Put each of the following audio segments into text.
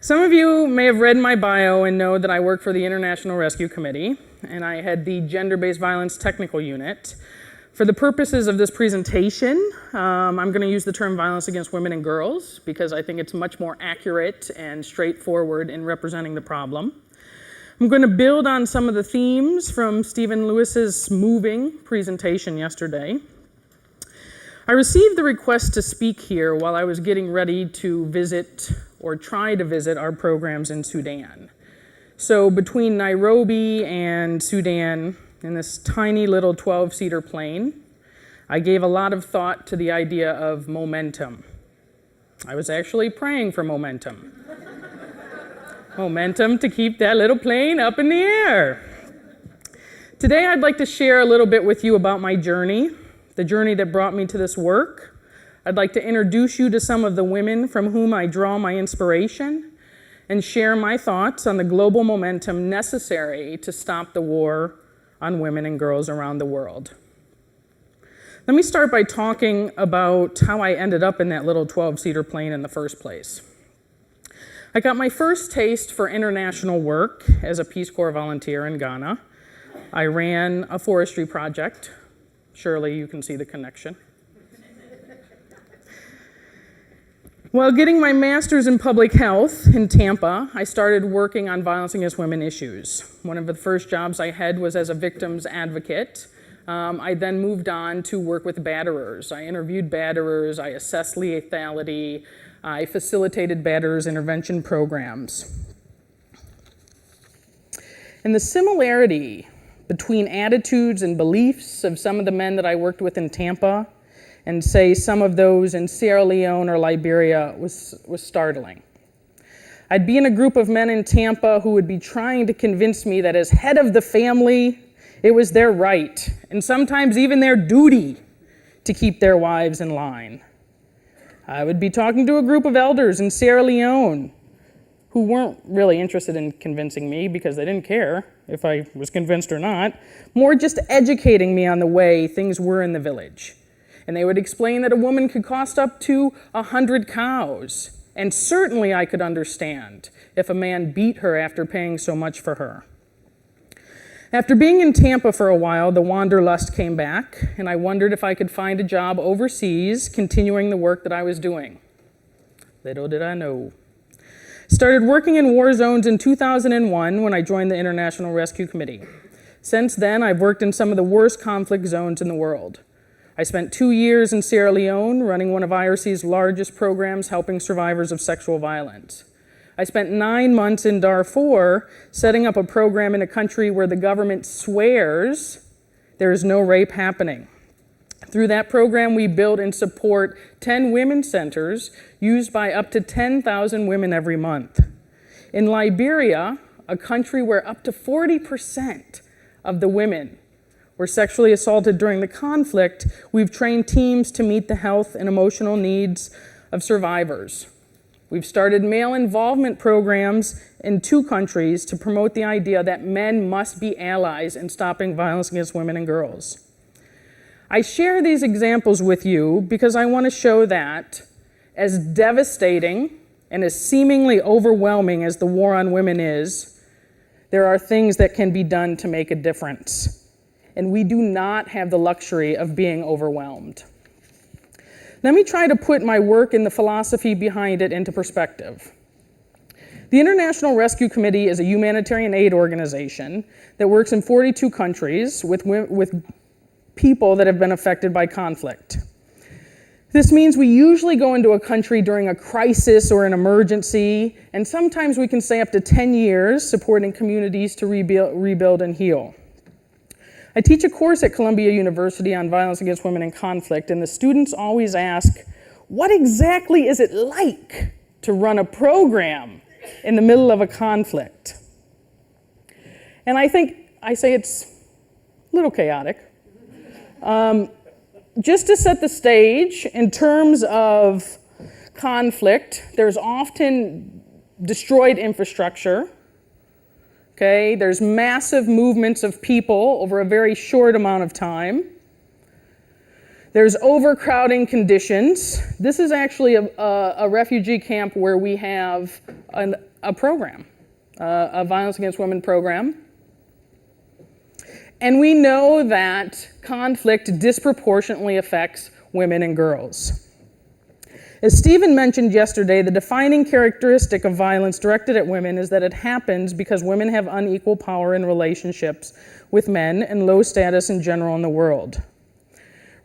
Some of you may have read my bio and know that I work for the International Rescue Committee, and I head the Gender-Based Violence Technical Unit. For the purposes of this presentation, I'm going to use the term violence against women and girls because I think it's much more accurate and straightforward in representing the problem. I'm going to build on some of the themes from Stephen Lewis's moving presentation yesterday. I received the request to speak here while I was getting ready to visit or try to visit our programs in Sudan. So between Nairobi and Sudan, in this tiny little 12-seater plane, I gave a lot of thought to the idea of momentum. I was actually praying for momentum. Momentum to keep that little plane up in the air. Today I'd like to share a little bit with you about my journey, the journey that brought me to this work. I'd like to introduce you to some of the women from whom I draw my inspiration and share my thoughts on the global momentum necessary to stop the war on women and girls around the world. Let me start by talking about how I ended up in that little 12-seater plane in the first place. I got my first taste for international work as a Peace Corps volunteer in Ghana. I ran a forestry project. Surely you can see the connection. While getting my master's in public health in Tampa, I started working on violence against women issues. One of the first jobs I had was as a victims advocate. I then moved on to work with batterers. I interviewed batterers, I assessed lethality, I facilitated batterers intervention programs. And the similarity between attitudes and beliefs of some of the men that I worked with in Tampa and say some of those in Sierra Leone or Liberia was startling. I'd be in a group of men in Tampa who would be trying to convince me that as head of the family, it was their right, and sometimes even their duty, to keep their wives in line. I would be talking to a group of elders in Sierra Leone who weren't really interested in convincing me because they didn't care if I was convinced or not, more just educating me on the way things were in the village. And they would explain that a woman could cost up to 100 cows. And certainly I could understand if a man beat her after paying so much for her. After being in Tampa for a while, the wanderlust came back, and I wondered if I could find a job overseas, continuing the work that I was doing. Little did I know. Started working in war zones in 2001 when I joined the International Rescue Committee. Since then, I've worked in some of the worst conflict zones in the world. I spent 2 years in Sierra Leone running one of IRC's largest programs helping survivors of sexual violence. I spent 9 months in Darfur setting up a program in a country where the government swears there is no rape happening. Through that program, we build and support 10 women's centers used by up to 10,000 women every month. In Liberia, a country where up to 40% of the women were sexually assaulted during the conflict, we've trained teams to meet the health and emotional needs of survivors. We've started male involvement programs in 2 countries to promote the idea that men must be allies in stopping violence against women and girls. I share these examples with you because I want to show that, as devastating and as seemingly overwhelming as the war on women is, there are things that can be done to make a difference. And we do not have the luxury of being overwhelmed. Let me try to put my work and the philosophy behind it into perspective. The International Rescue Committee is a humanitarian aid organization that works in 42 countries with people that have been affected by conflict. This means we usually go into a country during a crisis or an emergency, and sometimes we can stay up to 10 years supporting communities to rebuild and heal. I teach a course at Columbia University on violence against women in conflict, and the students always ask, what exactly is it like to run a program in the middle of a conflict? And I say it's a little chaotic. Just to set the stage, in terms of conflict, there's often destroyed infrastructure. Okay, there's massive movements of people over a very short amount of time. There's overcrowding conditions. This is actually a refugee camp where we have a program, a violence against women program. And we know that conflict disproportionately affects women and girls. As Stephen mentioned yesterday, the defining characteristic of violence directed at women is that it happens because women have unequal power in relationships with men and low status in general in the world.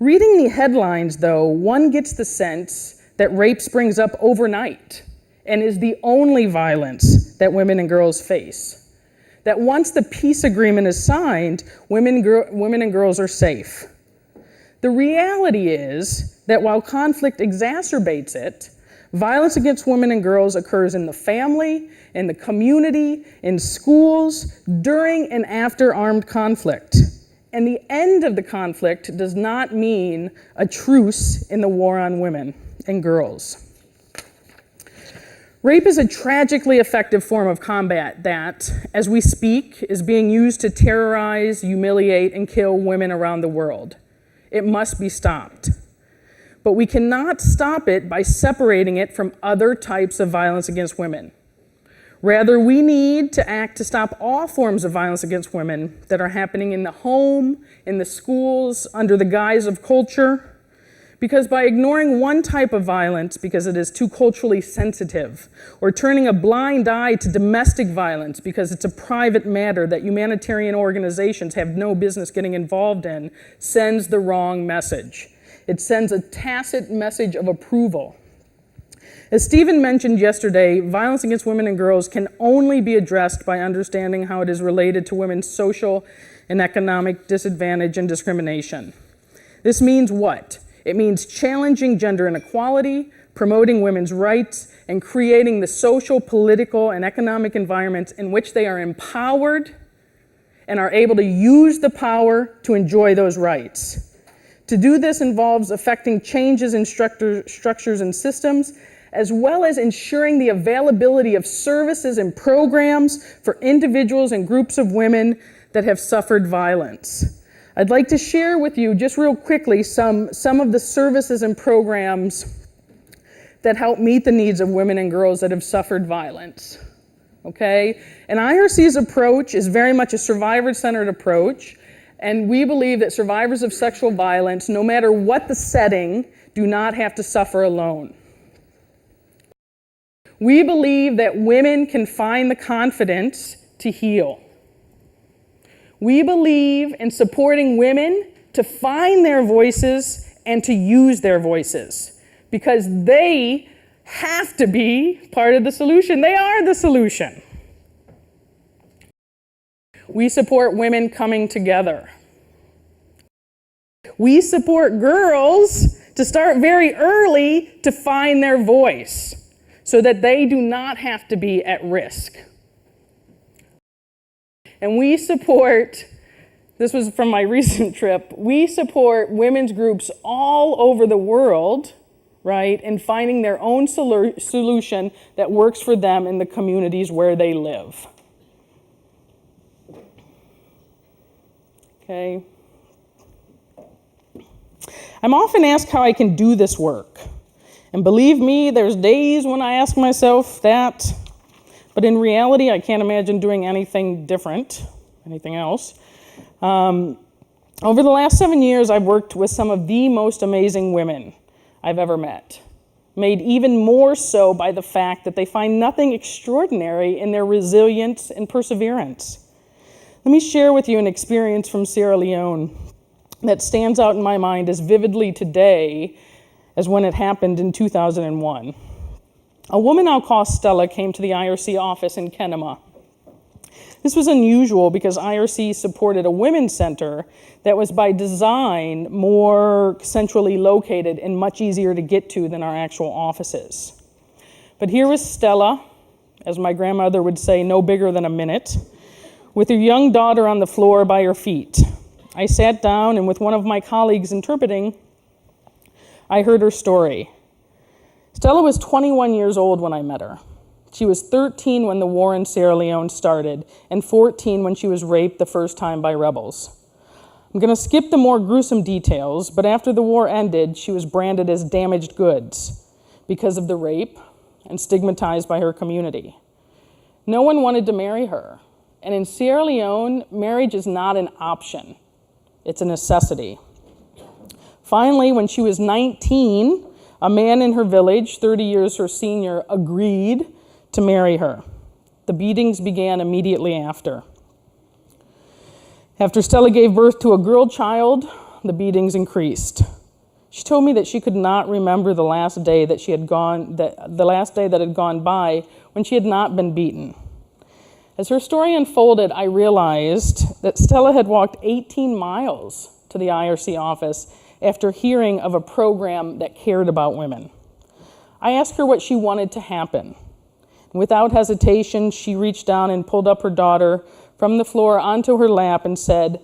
Reading the headlines, though, one gets the sense that rape springs up overnight and is the only violence that women and girls face. That once the peace agreement is signed, women and girls are safe. The reality is that while conflict exacerbates it, violence against women and girls occurs in the family, in the community, in schools, during and after armed conflict. And the end of the conflict does not mean a truce in the war on women and girls. Rape is a tragically effective form of combat that, as we speak, is being used to terrorize, humiliate, and kill women around the world. It must be stopped. But we cannot stop it by separating it from other types of violence against women. Rather, we need to act to stop all forms of violence against women that are happening in the home, in the schools, under the guise of culture. Because by ignoring one type of violence because it is too culturally sensitive, or turning a blind eye to domestic violence because it's a private matter that humanitarian organizations have no business getting involved in, sends the wrong message. It sends a tacit message of approval. As Stephen mentioned yesterday, violence against women and girls can only be addressed by understanding how it is related to women's social and economic disadvantage and discrimination. This means what? It means challenging gender inequality, promoting women's rights, and creating the social, political, and economic environments in which they are empowered and are able to use the power to enjoy those rights. To do this involves effecting changes in structures and systems, as well as ensuring the availability of services and programs for individuals and groups of women that have suffered violence. I'd like to share with you just real quickly some of the services and programs that help meet the needs of women and girls that have suffered violence, okay? And IRC's approach is very much a survivor-centered approach, and we believe that survivors of sexual violence, no matter what the setting, do not have to suffer alone. We believe that women can find the confidence to heal. We believe in supporting women to find their voices and to use their voices, because they have to be part of the solution. They are the solution. We support women coming together. We support girls to start very early to find their voice so that they do not have to be at risk. And we support, this was from my recent trip, we support women's groups all over the world, right, in finding their own solution that works for them in the communities where they live. Okay. I'm often asked how I can do this work. And believe me, there's days when I ask myself that. But in reality, I can't imagine doing anything different, anything else. Over the last 7 years, I've worked with some of the most amazing women I've ever met, made even more so by the fact that they find nothing extraordinary in their resilience and perseverance. Let me share with you an experience from Sierra Leone that stands out in my mind as vividly today as when it happened in 2001. A woman I'll call Stella came to the IRC office in Kenema. This was unusual because IRC supported a women's center that was by design more centrally located and much easier to get to than our actual offices. But here was Stella, as my grandmother would say, no bigger than a minute, with her young daughter on the floor by her feet. I sat down, and with one of my colleagues interpreting, I heard her story. Stella was 21 years old when I met her. She was 13 when the war in Sierra Leone started, and 14 when she was raped the first time by rebels. I'm going to skip the more gruesome details, but after the war ended, she was branded as damaged goods because of the rape and stigmatized by her community. No one wanted to marry her. And in Sierra Leone, marriage is not an option. It's a necessity. Finally, when she was 19, a man in her village, 30 years her senior, agreed to marry her. The beatings began immediately after. After Stella gave birth to a girl child, the beatings increased. She told me that she could not remember the last day that had gone by when she had not been beaten. As her story unfolded, I realized that Stella had walked 18 miles to the IRC office after hearing of a program that cared about women. I asked her what she wanted to happen. Without hesitation, she reached down and pulled up her daughter from the floor onto her lap and said,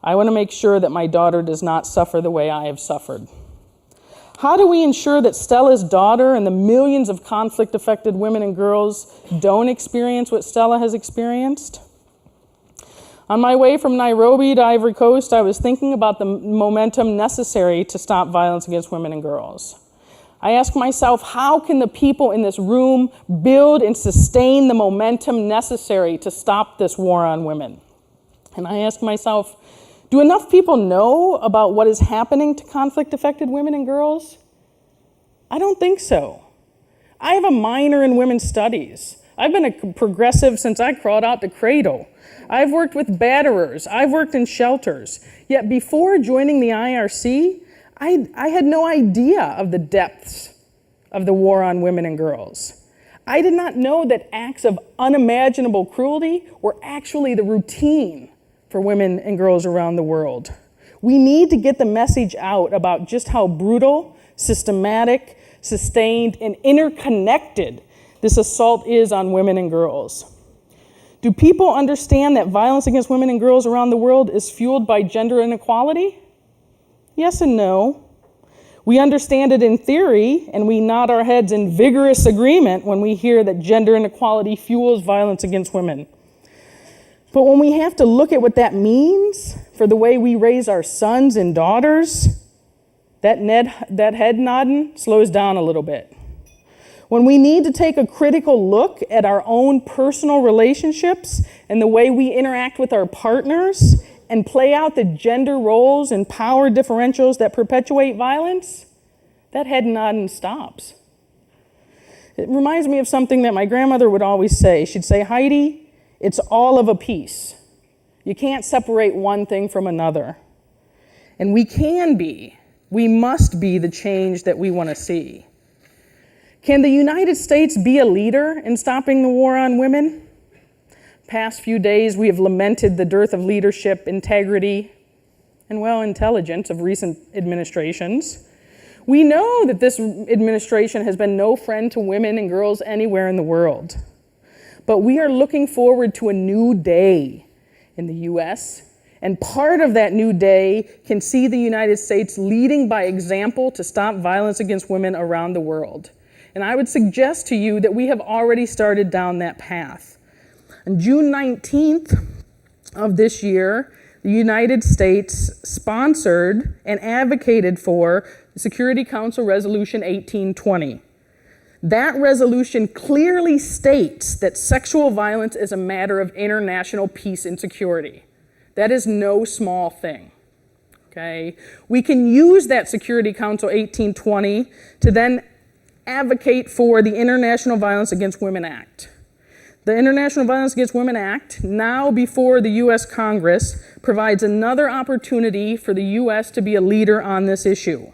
"I want to make sure that my daughter does not suffer the way I have suffered." How do we ensure that Stella's daughter and the millions of conflict-affected women and girls don't experience what Stella has experienced? On my way from Nairobi to Ivory Coast, I was thinking about the momentum necessary to stop violence against women and girls. I asked myself, how can the people in this room build and sustain the momentum necessary to stop this war on women? And I asked myself, do enough people know about what is happening to conflict-affected women and girls? I don't think so. I have a minor in women's studies. I've been a progressive since I crawled out the cradle. I've worked with batterers. I've worked in shelters. Yet before joining the IRC, I had no idea of the depths of the war on women and girls. I did not know that acts of unimaginable cruelty were actually the routine for women and girls around the world. We need to get the message out about just how brutal, systematic, sustained, and interconnected this assault is on women and girls. Do people understand that violence against women and girls around the world is fueled by gender inequality? Yes and no. We understand it in theory, and we nod our heads in vigorous agreement when we hear that gender inequality fuels violence against women. But when we have to look at what that means for the way we raise our sons and daughters, that head nodding slows down a little bit. When we need to take a critical look at our own personal relationships and the way we interact with our partners and play out the gender roles and power differentials that perpetuate violence, that head nodding stops. It reminds me of something that my grandmother would always say. She'd say, "Heidi, it's all of a piece. You can't separate one thing from another." And we must be the change that we want to see. Can the United States be a leader in stopping the war on women? Past few days, we have lamented the dearth of leadership, integrity, and, intelligence of recent administrations. We know that this administration has been no friend to women and girls anywhere in the world. But we are looking forward to a new day in the U.S., and part of that new day can see the United States leading by example to stop violence against women around the world. And I would suggest to you that we have already started down that path. On June 19th of this year, the United States sponsored and advocated for the Security Council Resolution 1820. That resolution clearly states that sexual violence is a matter of international peace and security. That is no small thing, okay? We can use that Security Council 1820 to then advocate for the International Violence Against Women Act. The International Violence Against Women Act, now before the U.S. Congress, provides another opportunity for the U.S. to be a leader on this issue.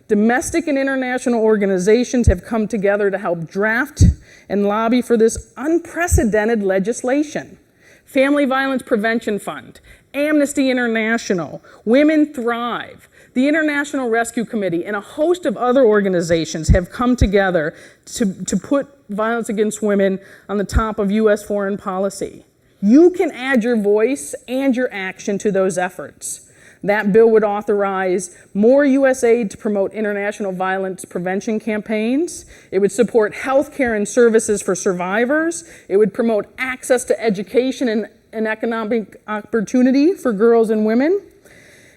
Domestic and international organizations have come together to help draft and lobby for this unprecedented legislation. Family Violence Prevention Fund, Amnesty International, Women Thrive, the International Rescue Committee, and a host of other organizations have come together to put violence against women on the top of U.S. foreign policy. You can add your voice and your action to those efforts. That bill would authorize more U.S. aid to promote international violence prevention campaigns. It would support health care and services for survivors. It would promote access to education and economic opportunity for girls and women.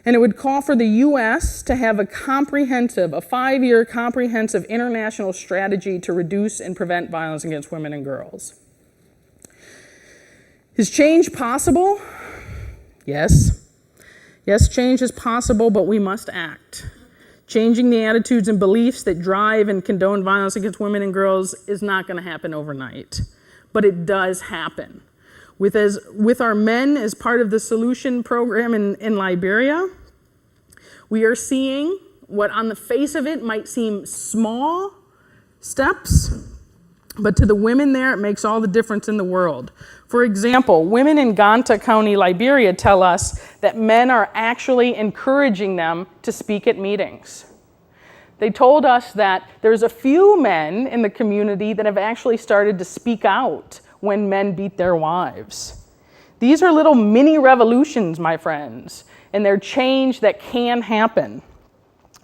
And it would call for the U.S. to have a 5-year comprehensive international strategy to reduce and prevent violence against women and girls. Is change possible? Yes. Yes, change is possible, but we must act. Changing the attitudes and beliefs that drive and condone violence against women and girls is not going to happen overnight, but it does happen. With our men as part of the solution program in Liberia, we are seeing what on the face of it might seem small steps, but to the women there, it makes all the difference in the world. For example, women in Ganta County, Liberia tell us that men are actually encouraging them to speak at meetings. They told us that there's a few men in the community that have actually started to speak out when men beat their wives. These are little mini revolutions, my friends, and they're change that can happen.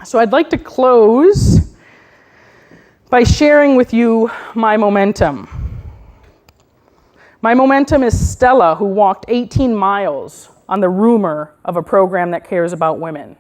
So I'd like to close by sharing with you my momentum. My momentum is Stella, who walked 18 miles on the rumor of a program that cares about women.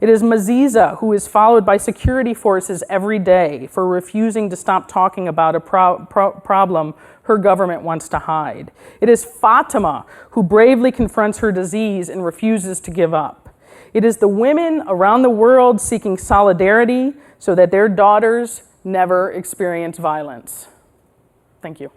It is Maziza, who is followed by security forces every day for refusing to stop talking about a problem her government wants to hide. It is Fatima, who bravely confronts her disease and refuses to give up. It is the women around the world seeking solidarity so that their daughters never experience violence. Thank you.